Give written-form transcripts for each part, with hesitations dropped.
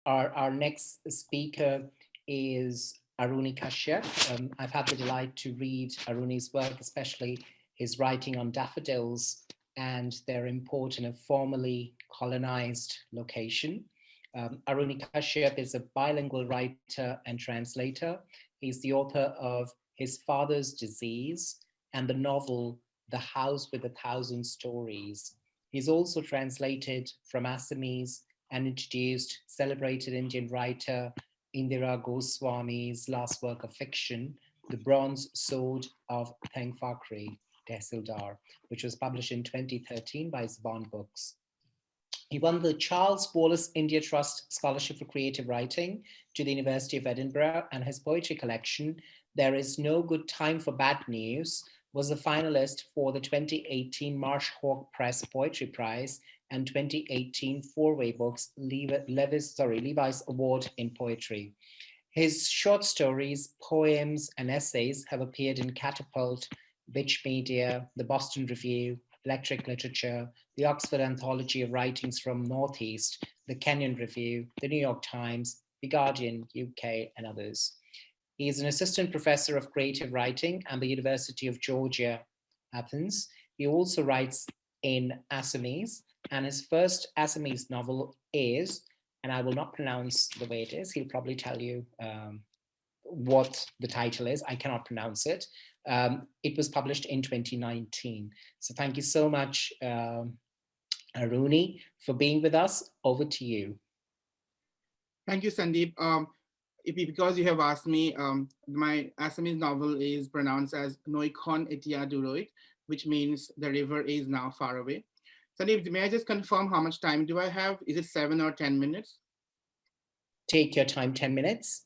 Our next speaker is Aruni Kashyap. I've had the delight to read Aruni's work, especially his writing on daffodils and their import in a formerly colonized location. Aruni Kashyap is a bilingual writer and translator. He's the author of His Father's Disease and the novel The House with a Thousand Stories. He's also translated from Assamese and introduced celebrated Indian writer Indira Goswami's last work of fiction, The Bronze Sword of Tengfakri Tehsildar, which was published in 2013 by Zban Books. He won the Charles Wallace India Trust Scholarship for Creative Writing to the University of Edinburgh, and his poetry collection, There Is No Good Time for Bad News, was a finalist for the 2018 Marsh Hawk Press Poetry Prize and 2018 Four-Way Books Levi's Award in Poetry. His short stories, poems, and essays have appeared in Catapult, Bitch Media, the Boston Review, Electric Literature, the Oxford Anthology of Writings from Northeast, the Kenyon Review, the New York Times, the Guardian, UK, and others. He is an assistant professor of creative writing at the University of Georgia, Athens. He also writes in Assamese, and his first Assamese novel is, and I will not pronounce the way it is, he'll probably tell you what the title is. I cannot pronounce it. It was published in 2019. So thank you so much, Aruni, for being with us. Over to you. Thank you, Sandeep. Because you have asked me, my Assamese novel is pronounced as Noikon Etia Duroit, which means the river is now far away. Sandeep, may I just confirm how much time do I have? Is it 7 or 10 minutes? Take your time, 10 minutes.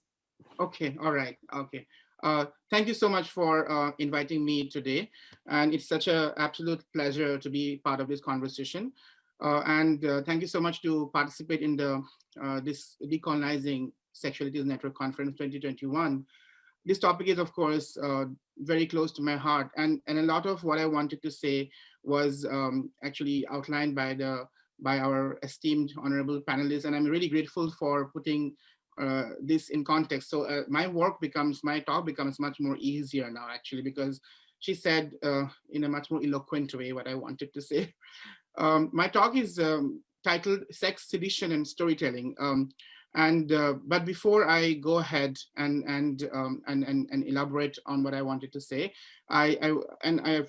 Okay, all right, okay. Thank you so much for inviting me today. And it's such an absolute pleasure to be part of this conversation. Thank you so much to participate in this Decolonizing Sexualities Network Conference 2021. This topic is, of course, very close to my heart. And a lot of what I wanted to say was actually outlined by our esteemed honorable panelists. And I'm really grateful for putting this in context. So my talk becomes much more easier now, actually, because she said in a much more eloquent way what I wanted to say. My talk is titled Sex, Sedition, and Storytelling. But before I go ahead and elaborate on what I wanted to say, I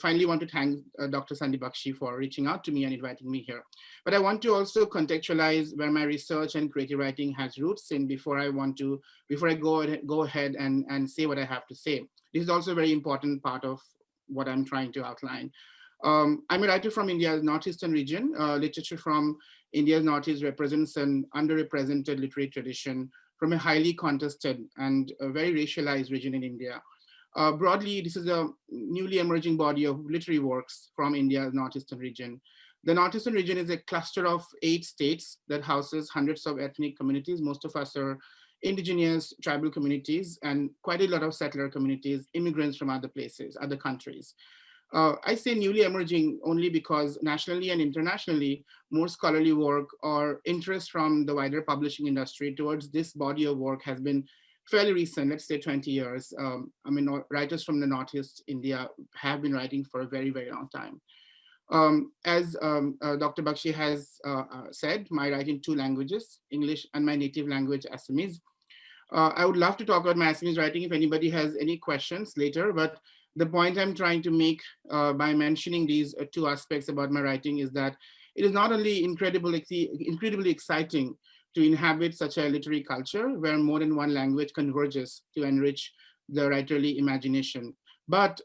finally want to thank Dr. Sandeep Bakshi for reaching out to me and inviting me here. But I want to also contextualize where my research and creative writing has roots in before I go ahead and say what I have to say. This is also a very important part of what I'm trying to outline. I'm a writer from India's northeastern region. Literature from India's northeast represents an underrepresented literary tradition from a highly contested and a very racialized region in India. Broadly, this is a newly emerging body of literary works from India's northeastern region. The northeastern region is a cluster of 8 states that houses hundreds of ethnic communities. Most of us are indigenous tribal communities and quite a lot of settler communities, immigrants from other places, other countries. I say newly emerging only because nationally and internationally, more scholarly work or interest from the wider publishing industry towards this body of work has been fairly recent, let's say 20 years. Writers from the Northeast India have been writing for a very, very long time. As Dr. Bakshi has said, I write in 2 languages, English and my native language, Assamese. I would love to talk about my Assamese writing if anybody has any questions later, but the point I'm trying to make by mentioning these 2 aspects about my writing is that it is not only incredibly exciting to inhabit such a literary culture where more than one language converges to enrich the writerly imagination, but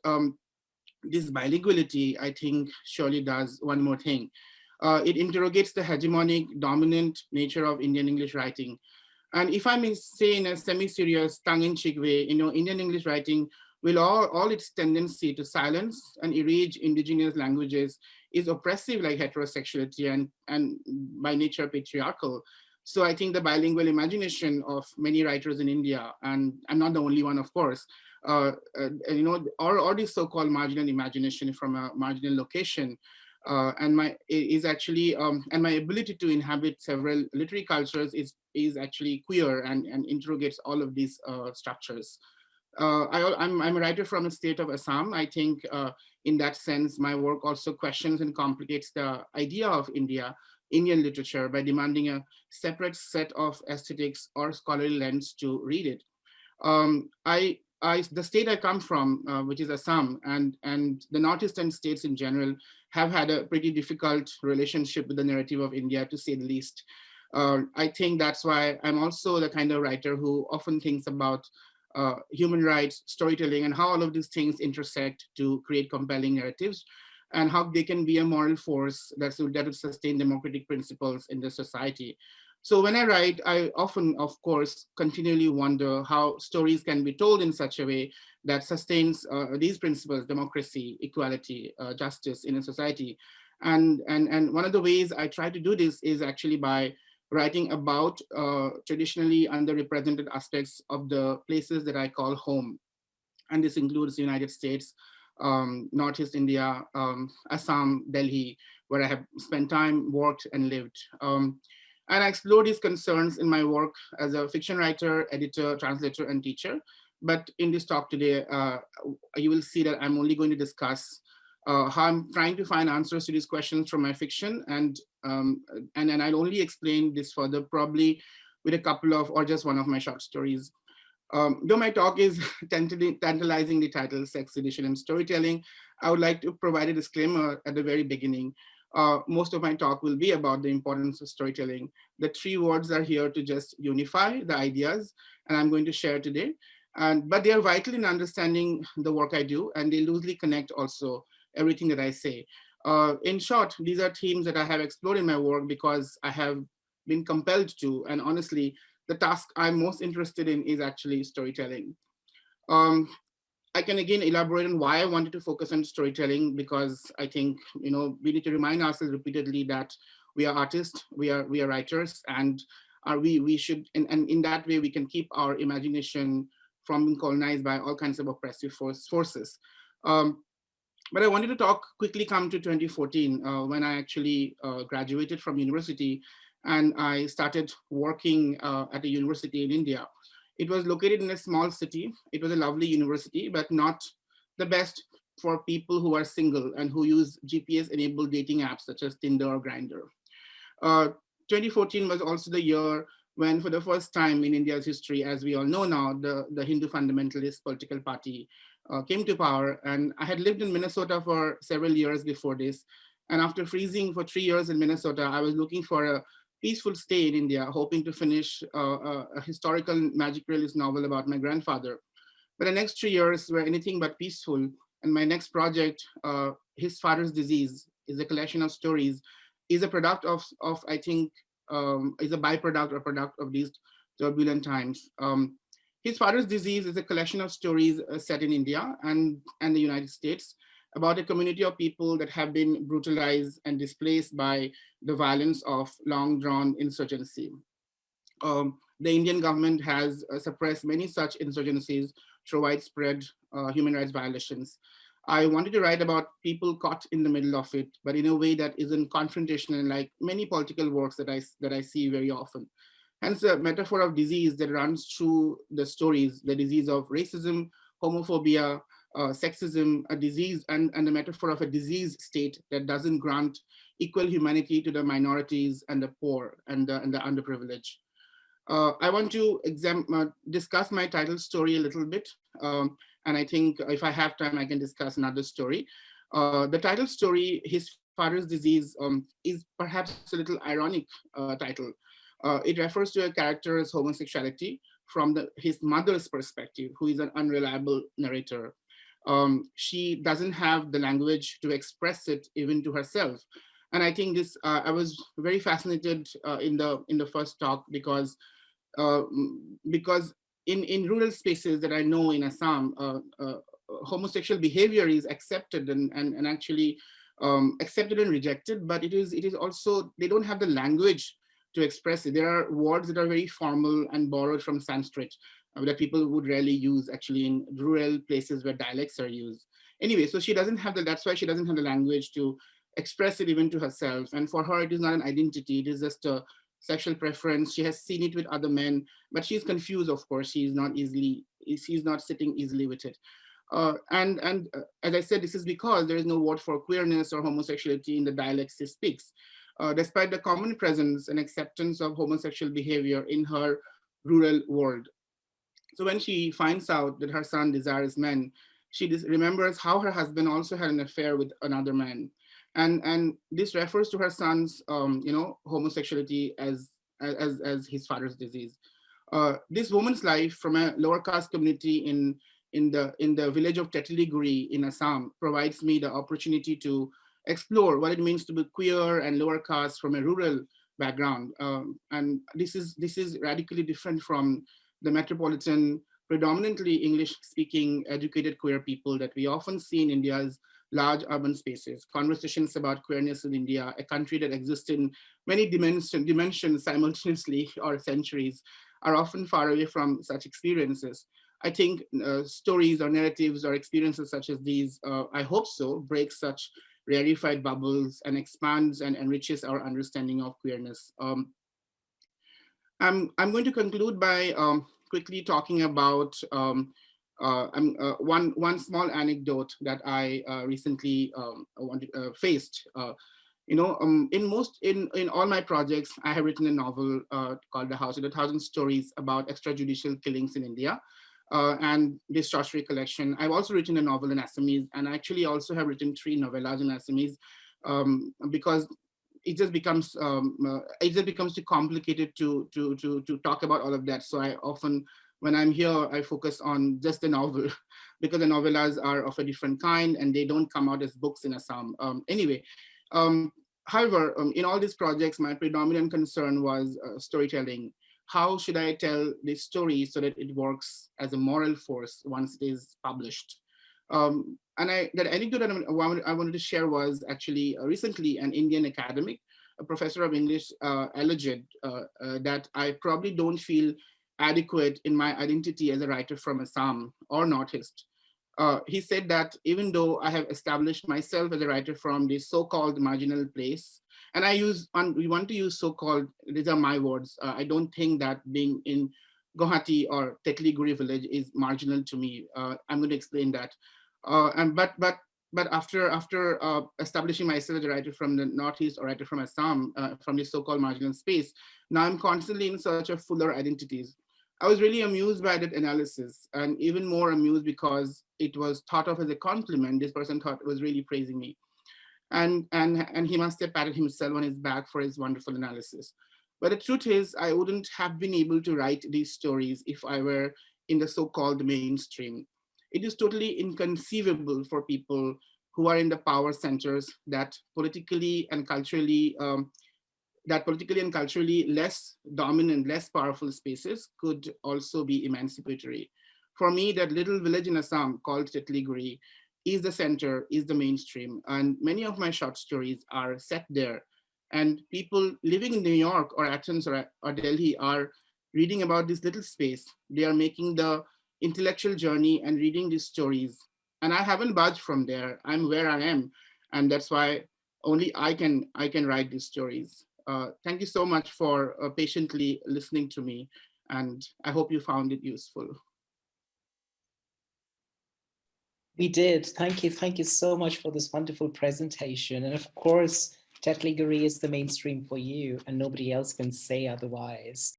this bilinguality, I think, surely does one more thing. It interrogates the hegemonic, dominant nature of Indian English writing. And if I may say in a semi-serious, tongue-in-cheek way, Indian English writing will all its tendency to silence and erase indigenous languages is oppressive like heterosexuality and by nature patriarchal. So I think the bilingual imagination of many writers in India, and I'm not the only one, of course, or this so-called marginal imagination from a marginal location and my is actually and my ability to inhabit several literary cultures is actually queer and interrogates all of these structures. I'm a writer from the state of Assam. I think in that sense, my work also questions and complicates the idea of Indian literature by demanding a separate set of aesthetics or scholarly lens to read it. The state I come from, which is Assam, and the northeastern states in general, have had a pretty difficult relationship with the narrative of India, to say the least. I think that's why I'm also the kind of writer who often thinks about human rights, storytelling, and how all of these things intersect to create compelling narratives, and how they can be a moral force that would sustain democratic principles in the society. So when I write, I often, of course, continually wonder how stories can be told in such a way that sustains these principles: democracy, equality, justice in a society. And one of the ways I try to do this is actually by writing about traditionally underrepresented aspects of the places that I call home. And this includes the United States, Northeast India, Assam, Delhi, where I have spent time, worked, and lived. And I explore these concerns in my work as a fiction writer, editor, translator, and teacher. But in this talk today, you will see that I'm only going to discuss how I'm trying to find answers to these questions from my fiction, and I'll only explain this further probably with a couple of or just one of my short stories. Though my talk is tantalizingly titled Sex, Edition, and Storytelling, I would like to provide a disclaimer at the very beginning. Most of my talk will be about the importance of storytelling. The three words are here to just unify the ideas, and I'm going to share today. But they are vital in understanding the work I do, and they loosely connect also everything that I say. In short, these are themes that I have explored in my work because I have been compelled to, and honestly, the task I'm most interested in is actually storytelling. Um, I can again elaborate on why I wanted to focus on storytelling, because I think we need to remind ourselves repeatedly that we are artists, we are writers, and we should, and in that way we can keep our imagination from being colonized by all kinds of oppressive forces. Um, but I wanted to talk quickly come to 2014 when I actually graduated from university and I started working at a university in India. It was located in a small city. It was a lovely university, but not the best for people who are single and who use GPS-enabled dating apps such as Tinder or Grindr. Uh, 2014 was also the year when, for the first time in India's history, as we all know now, the Hindu fundamentalist political party came to power. And I had lived in Minnesota for several years before this. And after freezing for 3 years in Minnesota, I was looking for a peaceful stay in India, hoping to finish a historical magic realist novel about my grandfather. But the next 3 years were anything but peaceful. And my next project, His Father's Disease, is a collection of stories, is a product of I think, is a byproduct or product of these turbulent times. His Father's Disease is a collection of stories set in India and the United States about a community of people that have been brutalized and displaced by the violence of long drawn insurgency. The Indian government has suppressed many such insurgencies through widespread human rights violations. I wanted to write about people caught in the middle of it, but in a way that isn't confrontational, like many political works that I see very often. Hence, the metaphor of disease that runs through the stories, the disease of racism, homophobia, sexism, a disease, and the metaphor of a disease state that doesn't grant equal humanity to the minorities and the poor and the underprivileged. I want to discuss my title story a little bit. And I think if I have time, I can discuss another story. The title story, His Father's Disease, is perhaps a little ironic title. It refers to a character's homosexuality from his mother's perspective, who is an unreliable narrator. She doesn't have the language to express it even to herself. And I think this, I was very fascinated in the first talk uh, because in rural spaces that I know in Assam, homosexual behavior is accepted and actually accepted and rejected, but it is also, they don't have the language to express it. There are words that are very formal and borrowed from Sanskrit that people would rarely use actually in rural places where dialects are used. Anyway, so she doesn't have the, that's why she doesn't have the language to express it even to herself. And for her, it is not an identity, it is just a sexual preference. She has seen it with other men, but she's confused, of course. She's not sitting easily with it. As I said, this is because there is no word for queerness or homosexuality in the dialect she speaks, despite the common presence and acceptance of homosexual behavior in her rural world. So when she finds out that her son desires men, she remembers how her husband also had an affair with another man, and this refers to her son's homosexuality as his father's disease. This woman's life from a lower caste community in the village of Tetiliguri in Assam provides me the opportunity to explore what it means to be queer and lower caste from a rural background. And this is radically different from the metropolitan, predominantly English-speaking, educated queer people that we often see in India's large urban spaces. Conversations about queerness in India, a country that exists in many dimensions simultaneously or centuries, are often far away from such experiences. I think stories or narratives or experiences such as these, I hope so, break such rarefied bubbles and expands and enriches our understanding of queerness. I'm going to conclude by quickly talking about one small anecdote that I recently faced. In all my projects, I have written a novel called The House of the Thousand Stories about extrajudicial killings in India. And this short story collection. I've also written a novel in Assamese, and I actually also have written 3 novellas in Assamese, because it just becomes too complicated to talk about all of that. So I often, when I'm here, I focus on just the novel because the novellas are of a different kind and they don't come out as books in Assam. However, in all these projects, my predominant concern was storytelling. How should I tell this story so that it works as a moral force once it is published? That anecdote that I wanted to share was actually recently an Indian academic, a professor of English, alleged that I probably don't feel adequate in my identity as a writer from Assam or Northeast. He said that even though I have established myself as a writer from this so-called marginal place, and we want to use so-called, these are my words, I don't think that being in Guwahati or Tetliguri village is marginal to me. I'm going to explain that. But after establishing myself as a writer from the Northeast or writer from Assam, from this so-called marginal space, now I'm constantly in search of fuller identities. I was really amused by that analysis, and even more amused because it was thought of as a compliment. This person thought it was really praising me. And he must have patted himself on his back for his wonderful analysis. But the truth is, I wouldn't have been able to write these stories if I were in the so-called mainstream. It is totally inconceivable for people who are in the power centers that politically and culturally less dominant, less powerful spaces could also be emancipatory. For me, that little village in Assam called Tetliguri is the center, is the mainstream. And many of my short stories are set there. And people living in New York or Athens or Delhi are reading about this little space. They are making the intellectual journey and reading these stories. And I haven't budged from there. I'm where I am. And that's why only I can write these stories. Thank you so much for patiently listening to me. And I hope you found it useful. We did. Thank you. Thank you so much for this wonderful presentation. And of course, Tetliguri is the mainstream for you, and nobody else can say otherwise.